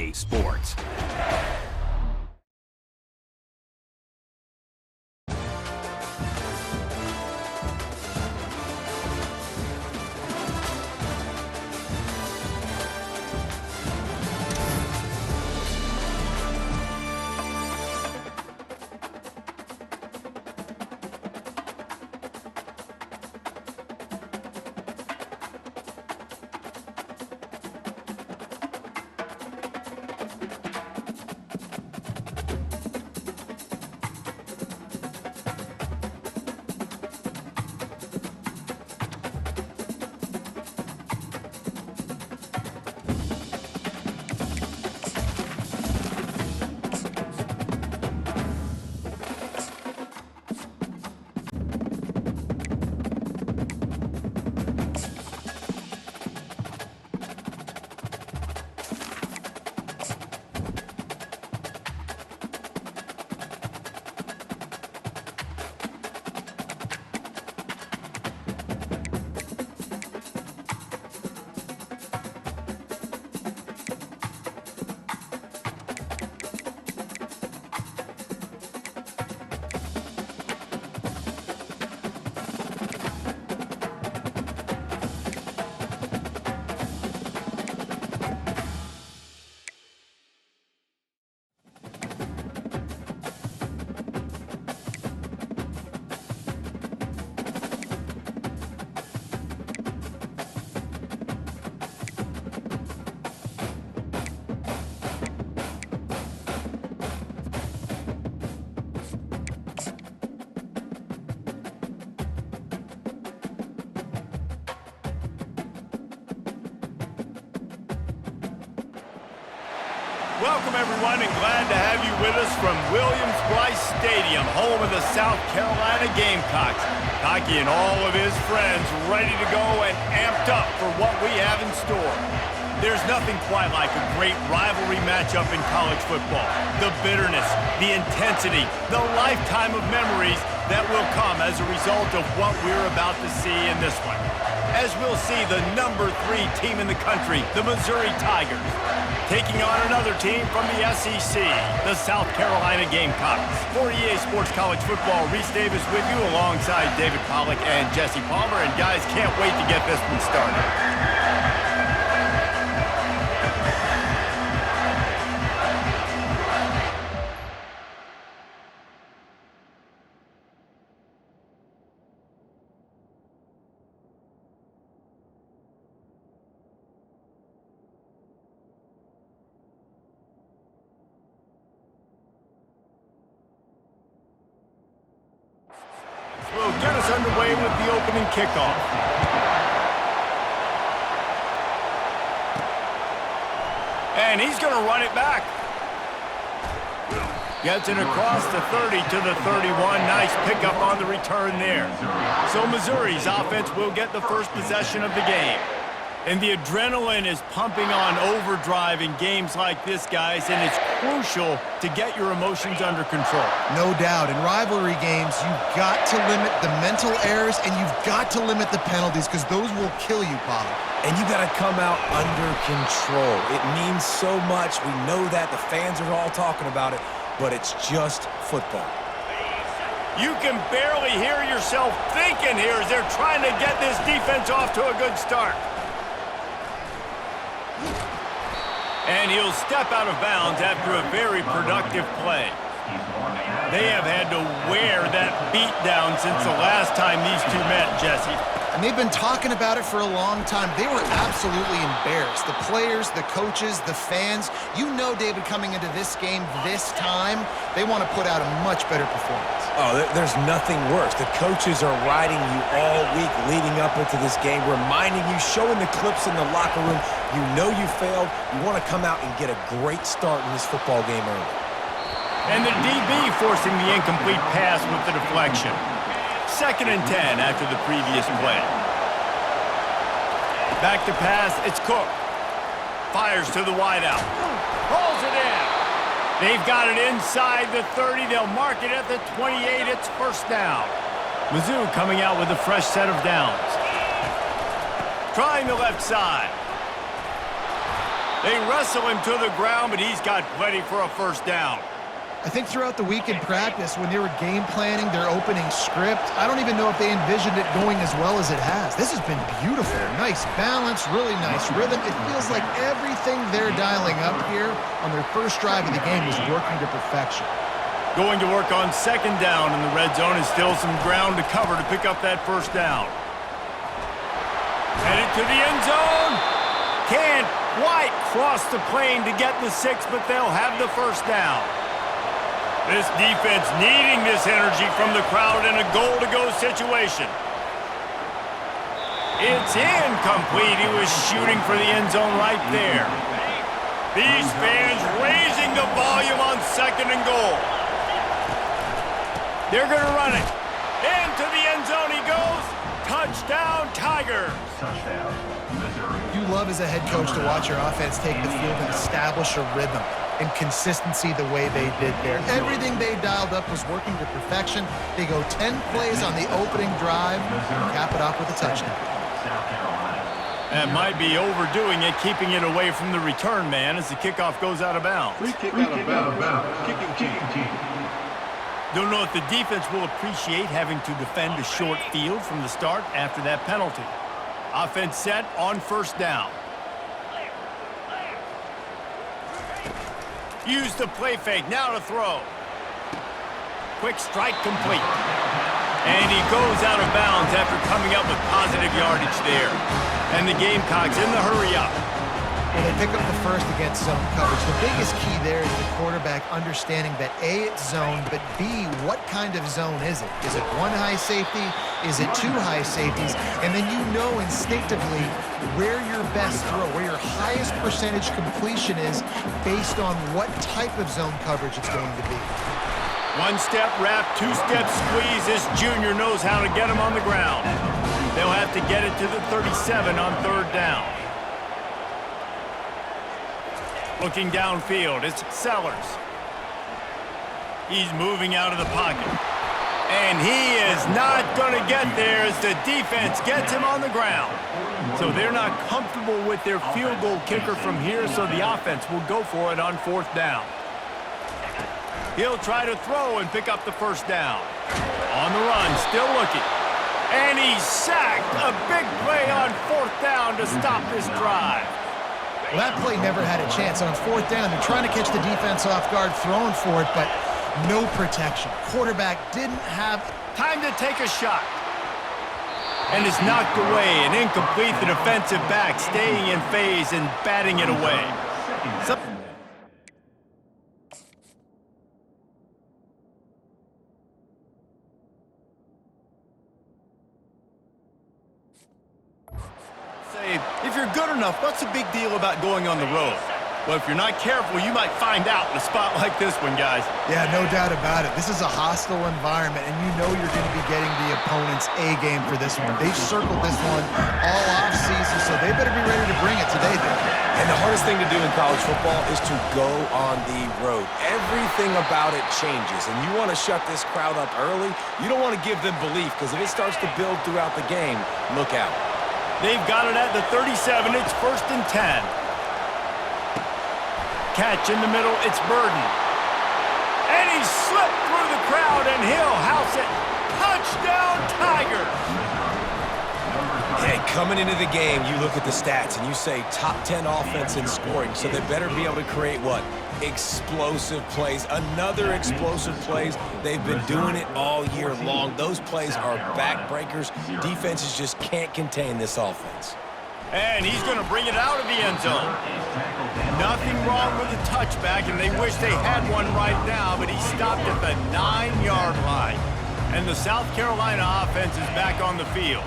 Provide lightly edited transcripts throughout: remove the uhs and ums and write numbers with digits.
EA Sports. Welcome, everyone, and glad to have you with us from Williams-Brice Stadium, home of the South Carolina Gamecocks. Cocky and all of his friends ready to go and amped up for what we have in store. There's nothing quite like a great rivalry matchup in college football. The bitterness, the intensity, the lifetime of memories that will come as a result of what we're about to see in this one. As we'll see the #3 team in the country, the Missouri Tigers, taking on another team from the SEC, the South Carolina Gamecocks. For EA Sports College Football, Reese Davis with you alongside David Pollack and Jesse Palmer. And guys, can't wait to get this one started. Will get us underway with the opening kickoff. And he's going to run it back. Gets it across the 30 to the 31. Nice pickup on the return there. So Missouri's offense will get the first possession of the game. And the adrenaline is pumping on overdrive in games like this, guys, and it's crucial to get your emotions under control. No doubt. In rivalry games, you've got to limit the mental errors and you've got to limit the penalties because those will kill you, Pollard. And you got to come out under control. It means so much. We know that. The fans are all talking about it, but it's just football. You can barely hear yourself thinking here as they're trying to get this defense off to a good start. And he'll step out of bounds after a very productive play. They have had to wear that beat down since the last time these two met, Jesse. And they've been talking about it for a long time. They were absolutely embarrassed. The players, the coaches, the fans. You know, David, coming into this game this time, they want to put out a much better performance. Oh, there's nothing worse. The coaches are riding you all week leading up into this game, reminding you, showing the clips in the locker room. You know you failed. You want to come out and get a great start in this football game early. And the DB forcing the incomplete pass with the deflection. 2nd and 10 after the previous play. Back to pass, it's Cook. Fires to the wideout. Pulls it in. They've got it inside the 30. They'll mark it at the 28. It's first down. Mizzou coming out with a fresh set of downs. Trying the left side. They wrestle him to the ground, but he's got plenty for a first down. I think throughout the week in practice, when they were game planning their opening script, I don't even know if they envisioned it going as well as it has. This has been beautiful. Nice balance, really nice rhythm. It feels like everything they're dialing up here on their first drive of the game is working to perfection. Going to work on second down in the red zone, and still some ground to cover to pick up that first down. Headed to the end zone. Can't quite cross the plane to get the 6, but they'll have the first down. This defense needing this energy from the crowd in a goal-to-go situation. It's incomplete. He was shooting for the end zone right there. These fans raising the volume on second and goal. They're going to run it. Into the end zone he goes. Touchdown, Tigers. You love as a head coach to watch your offense take the field and establish a rhythm and consistency the way they did there. Everything they dialed up was working to perfection. They go 10 plays on the opening drive and cap it off with a touchdown. That might be overdoing it, keeping it away from the return man as the kickoff goes out of bounds. Free kick out of bounds. Kicking team. Don't know if the defense will appreciate having to defend a short field from the start after that penalty. Offense set on first down. Use the play fake, now to throw. Quick strike complete. And he goes out of bounds after coming up with positive yardage there. And the Gamecocks in the hurry up. Well, they pick up the first against zone coverage. The biggest key there is the quarterback understanding that A, it's zone, but B, what kind of zone is it? Is it one high safety? Is it two high safeties? And then you know instinctively where your best throw, where your highest percentage completion is based on what type of zone coverage it's going to be. One-step wrap, two-step squeeze. This junior knows how to get him on the ground. They'll have to get it to the 37 on third down. Looking downfield, it's Sellers. He's moving out of the pocket. And he is not going to get there as the defense gets him on the ground. So they're not comfortable with their field goal kicker from here, so the offense will go for it on fourth down. He'll try to throw and pick up the first down. On the run, still looking. And he's sacked. A big play on fourth down to stop this drive. Well, that play never had a chance. On fourth down, they're trying to catch the defense off guard, throwing for it, but no protection. Quarterback didn't have time to take a shot. And it's knocked away and incomplete. The defensive back staying in phase and batting it away. If you're good enough, what's the big deal about going on the road? Well, if you're not careful, you might find out in a spot like this one, guys. Yeah, no doubt about it. This is a hostile environment, and you know you're going to be getting the opponent's A game for this one. They've circled this one all offseason, so they better be ready to bring it today, then. And the hardest thing to do in college football is to go on the road. Everything about it changes, and you want to shut this crowd up early. You don't want to give them belief, because if it starts to build throughout the game, look out. They've got it at the 37. It's 1st and 10. Catch in the middle. It's Burden. And he slipped through the crowd, and he'll house it. Touchdown, Tigers! Hey, coming into the game, you look at the stats, and you say top 10 offense in scoring, so they better be able to create what? Explosive plays. Another explosive plays. They've been doing it all year long. Those plays are backbreakers. Defenses just can't contain this offense. And he's going to bring it out of the end zone. Nothing wrong with the touchback, and they wish they had one right now, but he stopped at the 9-yard line. And the South Carolina offense is back on the field.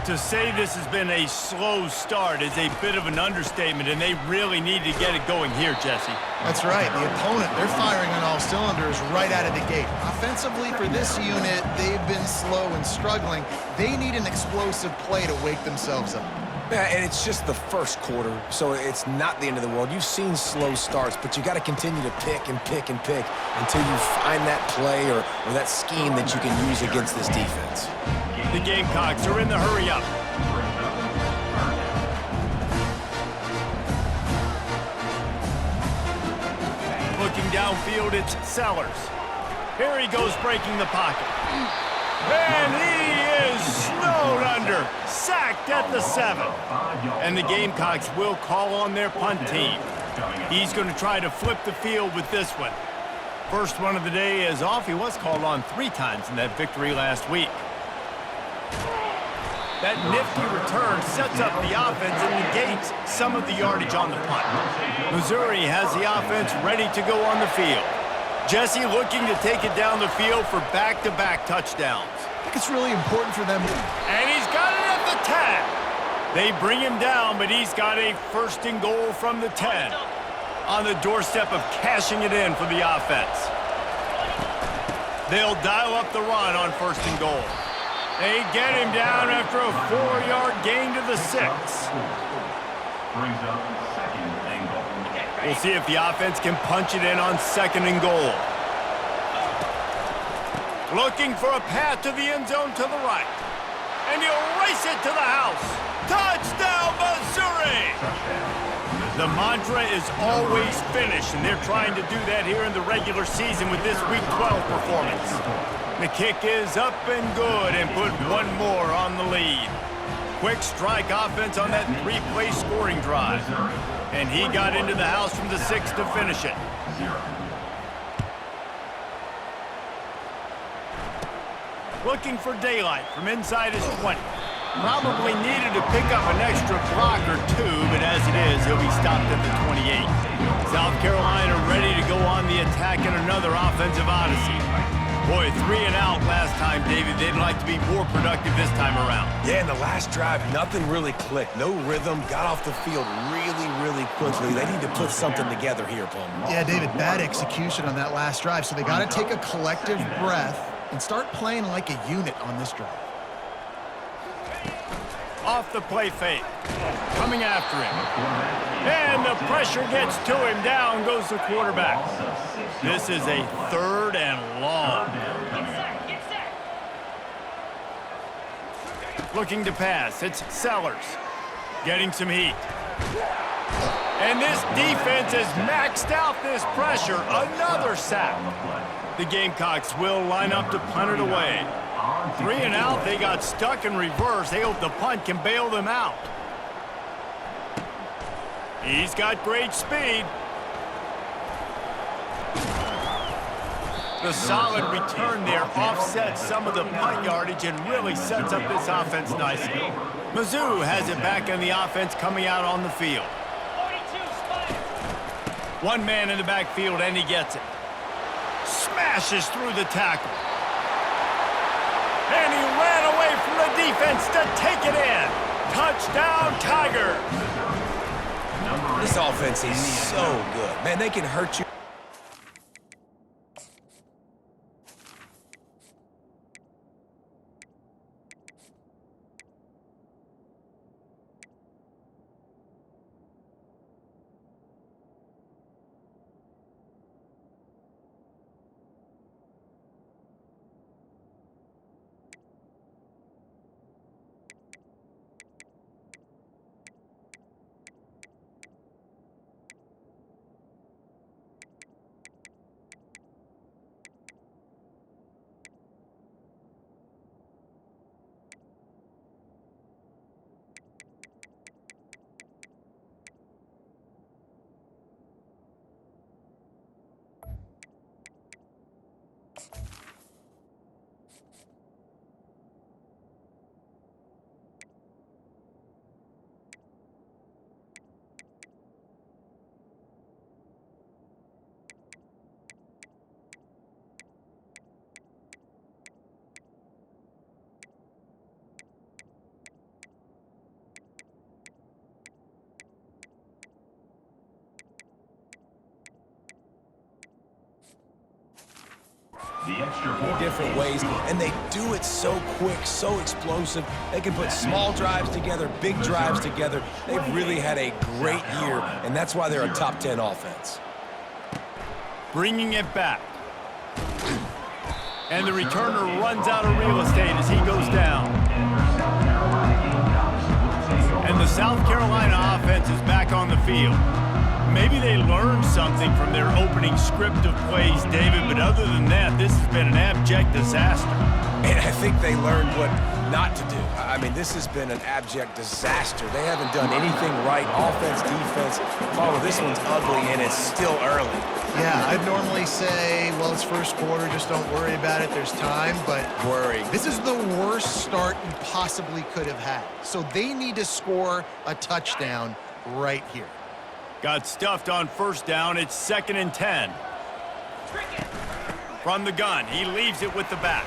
To say this has been a slow start is a bit of an understatement, and they really need to get it going here, Jesse. That's right. The opponent, they're firing on all cylinders right out of the gate. Offensively, for this unit, they've been slow and struggling. They need an explosive play to wake themselves up. Yeah, and it's just the first quarter, so it's not the end of the world. You've seen slow starts, but you got to continue to pick and pick and pick until you find that play or that scheme that you can use against this defense. The Gamecocks are in the hurry-up. backfield, it's Sellers. Here he goes breaking the pocket. And he is snowed under, sacked at the 7. And the Gamecocks will call on their punt team. He's going to try to flip the field with this one. First one of the day is off. He was called on 3 times in that victory last week. That nifty return sets up the offense and negates some of the yardage on the punt. Missouri has the offense ready to go on the field. Jesse looking to take it down the field for back-to-back touchdowns. I think it's really important for them. And he's got it at the 10. They bring him down, but he's got a 1st and goal from the 10. On the doorstep of cashing it in for the offense. They'll dial up the run on 1st and goal. They get him down after a 4-yard gain to the 6. We'll see if the offense can punch it in on 2nd and goal. Looking for a path to the end zone to the right. And he'll race it to the house. Touchdown, Missouri! The mantra is always finish, and they're trying to do that here in the regular season with this Week 12 performance. The kick is up and good and put one more on the lead. Quick strike offense on that 3-play scoring drive. And he got into the house from the 6 to finish it. Looking for daylight from inside his 20. Probably needed to pick up an extra block or 2, but as it is, he'll be stopped at the 28. South Carolina ready to go on the attack in another offensive odyssey. Boy, 3 and out last time, David. They'd like to be more productive this time around. Yeah, in the last drive, nothing really clicked. No rhythm, got off the field really quickly. They need to put something together here, Pullman. Yeah, David, bad execution on that last drive, so they got to take a collective breath and start playing like a unit on this drive. Off the play fake. Coming after him. And the pressure gets to him. Down goes the quarterback. This is a 3rd and long. Looking to pass. It's Sellers. Getting some heat. And this defense has maxed out this pressure. Another sack. The Gamecocks will line up to punt it away. 3 and out, they got stuck in reverse. They hope the punt can bail them out. He's got great speed. The solid return there offsets some of the punt yardage and really sets up this offense nicely. Mizzou has it back in the offense coming out on the field. 1 man in the backfield, and he gets it. Smashes through the tackle. And he ran away from the defense to take it in. Touchdown, Tigers. This offense is so good. Man, they can hurt you. Different ways, and they do it so quick, so explosive. They can put small drives together, big drives together. They've really had a great year, and that's why they're a top 10 offense. Bringing it back. And the returner runs out of real estate as he goes down. And the South Carolina offense is back on the field. Maybe they learned something from their opening script of plays, David, but other than that, this has been an abject disaster. And I think they learned what not to do. I mean, this has been an abject disaster. They haven't done anything right. Offense, defense. Follow, this one's ugly, and it's still early. Yeah, I'd normally say, well, it's first quarter, just don't worry about it, there's time, but Worry. this is the worst start you possibly could have had. So they need to score a touchdown right here. Got stuffed on first down. It's 2nd and 10. From the gun, he leaves it with the back.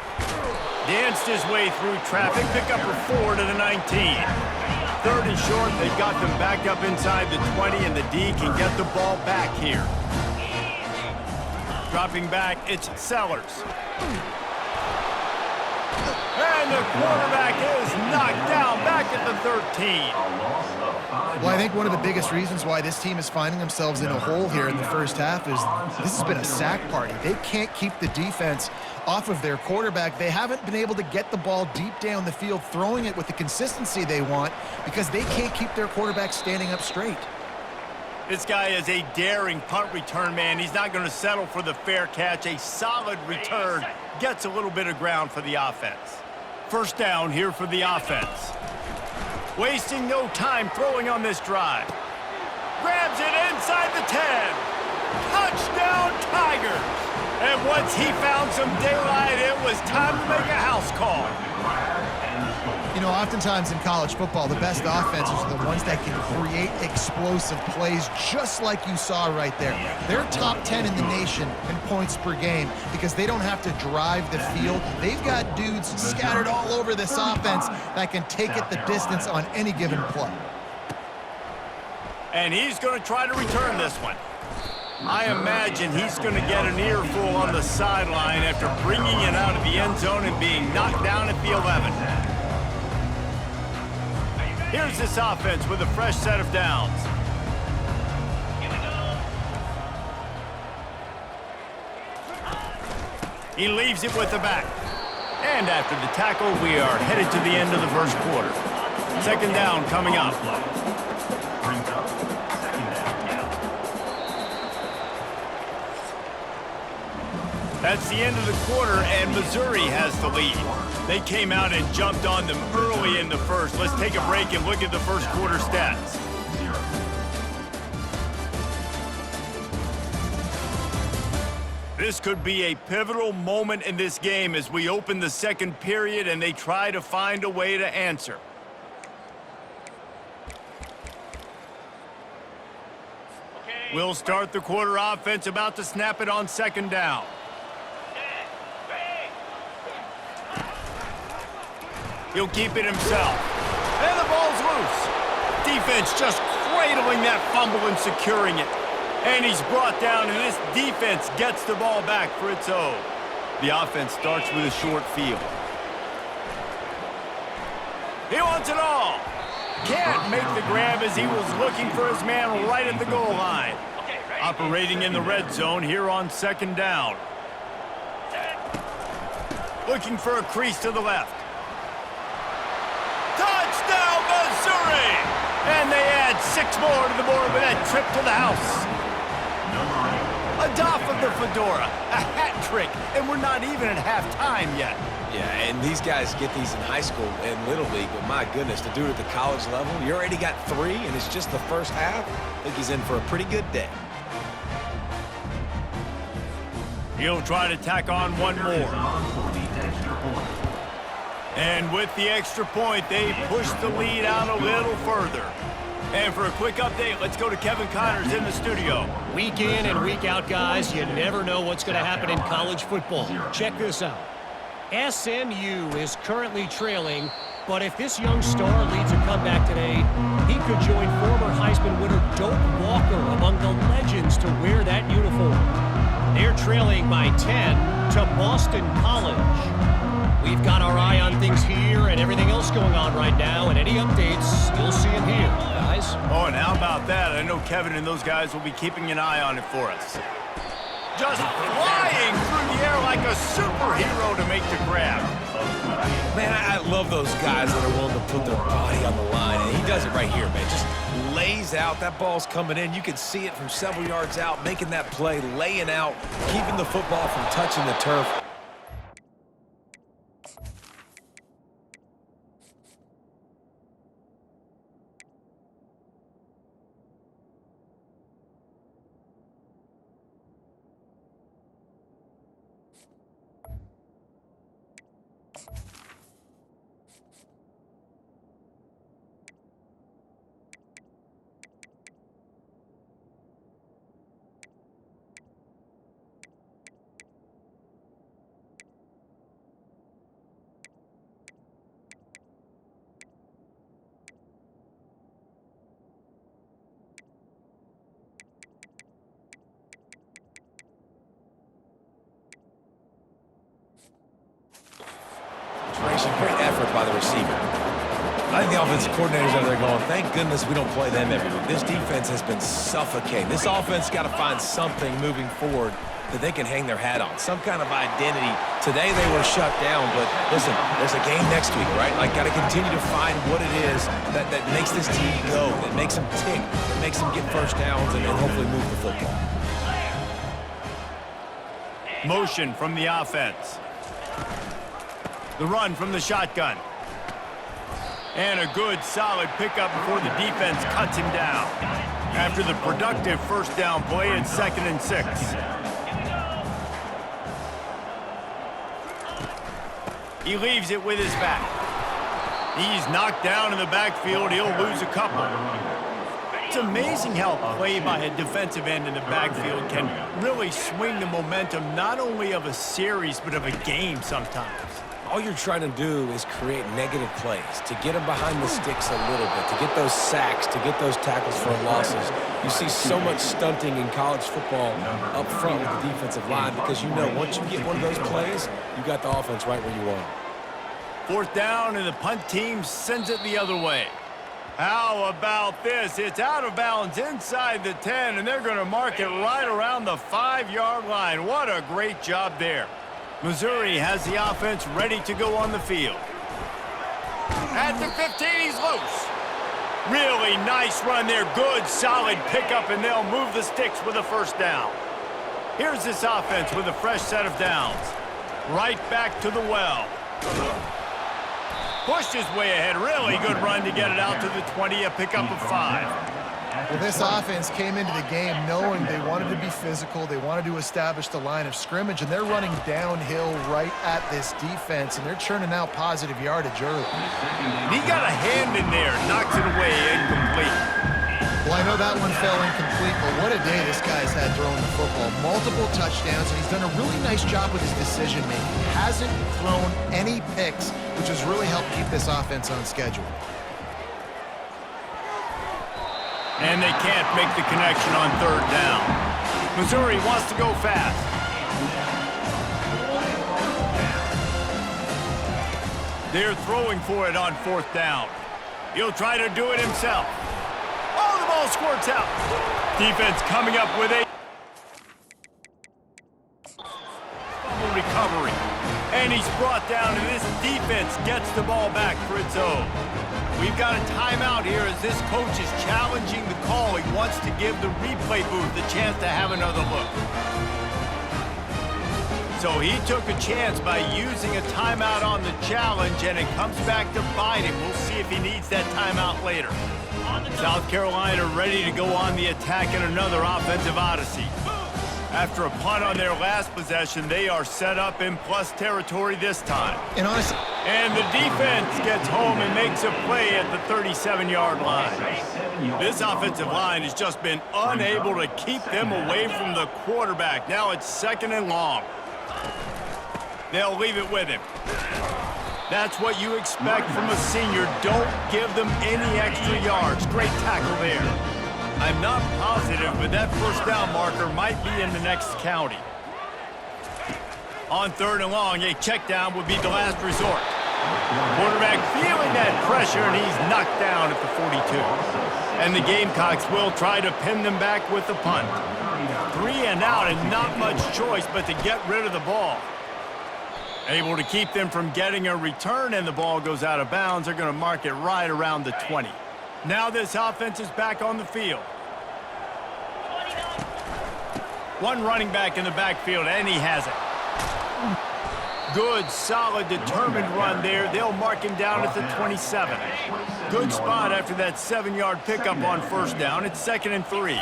Danced his way through traffic, pick up a 4 to the 19. 3rd and short, they've got them back up inside the 20, and the D can get the ball back here. Dropping back, it's Sellers. And the quarterback is knocked down back at the 13. Well, I think one of the biggest reasons why this team is finding themselves in a hole here in the first half is this has been a sack party. They can't keep the defense off of their quarterback. They haven't been able to get the ball deep down the field, throwing it with the consistency they want because they can't keep their quarterback standing up straight. This guy is a daring punt return man. He's not going to settle for the fair catch. A solid return gets a little bit of ground for the offense. First down here for the offense. Wasting no time throwing on this drive. Grabs it inside the 10. Touchdown Tigers. And once he found some daylight, it was time to make a house call. You know, oftentimes in college football, the best offenses are the ones that can create explosive plays just like you saw right there. They're top 10 in the nation in points per game because they don't have to drive the field. They've got dudes scattered all over this offense that can take it the distance on any given play. And he's going to try to return this one. I imagine he's going to get an earful on the sideline after bringing it out of the end zone and being knocked down at the 11. Here's this offense with a fresh set of downs. He leaves it with the back. And after the tackle, we are headed to the end of the first quarter. 2nd down coming up. That's the end of the quarter, and Missouri has the lead. They came out and jumped on them early in the first. Let's take a break and look at the first quarter stats. This could be a pivotal moment in this game as we open the second period and they try to find a way to answer. We'll start the quarter offense, about to snap it on 2nd down. He'll keep it himself. And the ball's loose. Defense just cradling that fumble and securing it. And he's brought down, and this defense gets the ball back for its own. The offense starts with a short field. He wants it all. Can't make the grab as he was looking for his man right at the goal line. Operating in the red zone here on 2nd down. Looking for a crease to the left. Touchdown, Missouri! And they add 6 more to the board with that trip to the house. A doff of the fedora, a hat trick, and we're not even at halftime yet. Yeah, and these guys get these in high school and Little League, but my goodness, to do it at the college level, you already got 3, and it's just the first half. I think he's in for a pretty good day. He'll try to tack on one more. And with the extra point, they push the lead out a little further. And for a quick update, let's go to Kevin Connors in the studio. Week in and week out, guys, you never know what's going to happen in college football. Check this out. SMU is currently trailing, but if this young star leads a comeback today, he could join former Heisman winner Doak Walker among the legends to wear that uniform. They're trailing by 10 to Boston College. We've got our eye on things here and everything else going on right now, and any updates, you'll see them here, guys. Oh, and how about that? I know Kevin and those guys will be keeping an eye on it for us. Just flying through the air like a superhero to make the grab. Man, I love those guys that are willing to put their body on the line, and he does it right here, man. Just lays out. That ball's coming in. You can see it from several yards out, making that play, laying out, keeping the football from touching the turf. Great effort by the receiver. I think the offensive coordinators over there going, thank goodness we don't play them every week. This defense has been suffocating. This offense got to find something moving forward that they can hang their hat on, some kind of identity. Today they were shut down, but listen, there's a game next week, right? Like, got to continue to find what it is that makes this team go, that makes them tick, that makes them get first downs, and hopefully move the football. Motion from the offense. The run from the shotgun. And a good, solid pickup before the defense cuts him down. After the productive first down play, it's 2nd and 6. He leaves it with his back. He's knocked down in the backfield. He'll lose a couple. It's amazing how play by a defensive end in the backfield can really swing the momentum not only of a series, but of a game sometimes. All you're trying to do is create negative plays, to get them behind the sticks a little bit, to get those sacks, to get those tackles for losses. You see so much stunting in college football up front with the defensive line because you know once you get one of those plays, you got the offense right where you want. 4th down, and the punt team sends it the other way. How about this? It's out of bounds inside the 10, and they're going to mark it right around the 5-yard line. What a great job there. Missouri has the offense ready to go on the field. At the 15, he's loose. Really nice run there. Good, solid pickup, and they'll move the sticks with a first down. Here's this offense with a fresh set of downs. Right back to the well. Pushed his way ahead. Really good run to get it out to the 20, a pickup of 5. Well, this offense came into the game knowing they wanted to be physical, they wanted to establish the line of scrimmage, and they're running downhill right at this defense, and they're churning out positive yardage early. He got a hand in there, knocks it away, incomplete. Well, I know that one fell incomplete, but what a day this guy's had throwing the football. Multiple touchdowns, and he's done a really nice job with his decision-making. Hasn't thrown any picks, which has really helped keep this offense on schedule. And they can't make the connection on 3rd down. Missouri wants to go fast. They're throwing for it on 4th down. He'll try to do it himself. Oh, the ball squirts out. Defense coming up with a fumble recovery. And he's brought down, and this defense gets the ball back for its own. We've got a timeout here as this coach is challenging the call. He wants to give the replay booth the chance to have another look. So he took a chance by using a timeout on the challenge, and it comes back to bite him. We'll see if he needs that timeout later. South Carolina ready to go on the attack in another offensive odyssey. After a punt on their last possession, they are set up in plus territory this time. And honestly, and the defense gets home and makes a play at the 37-yard line. This offensive line has just been unable to keep them away from the quarterback. Now it's 2nd and long. They'll leave it with him. That's what you expect from a senior. Don't give them any extra yards. Great tackle there. I'm not positive, but that first down marker might be in the next county. On 3rd and long, a check down would be the last resort. Quarterback feeling that pressure, and he's knocked down at the 42. And the Gamecocks will try to pin them back with the punt. 3 and out, and not much choice but to get rid of the ball. Able to keep them from getting a return, and the ball goes out of bounds. They're going to mark it right around the 20. Now this offense is back on the field. One running back in the backfield, and he has it. Good, solid, determined run there. They'll mark him down at the 27. Good spot after that 7-yard pickup on first down. It's 2nd and 3.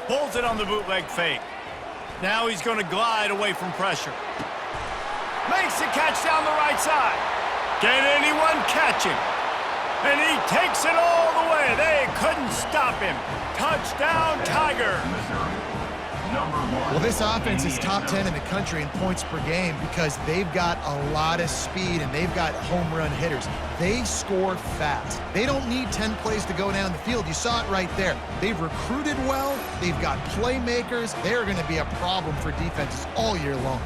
Pulls it on the bootleg fake. Now he's going to glide away from pressure. Makes the catch down the right side. Can anyone catch him? And he takes it all the way. They couldn't stop him. Touchdown, Tigers. Well, this offense is top 10 in the country in points per game because they've got a lot of speed and they've got home run hitters. They score fast. They don't need 10 plays to go down the field. You saw it right there. They've recruited well. They've got playmakers. They're going to be a problem for defenses all year long.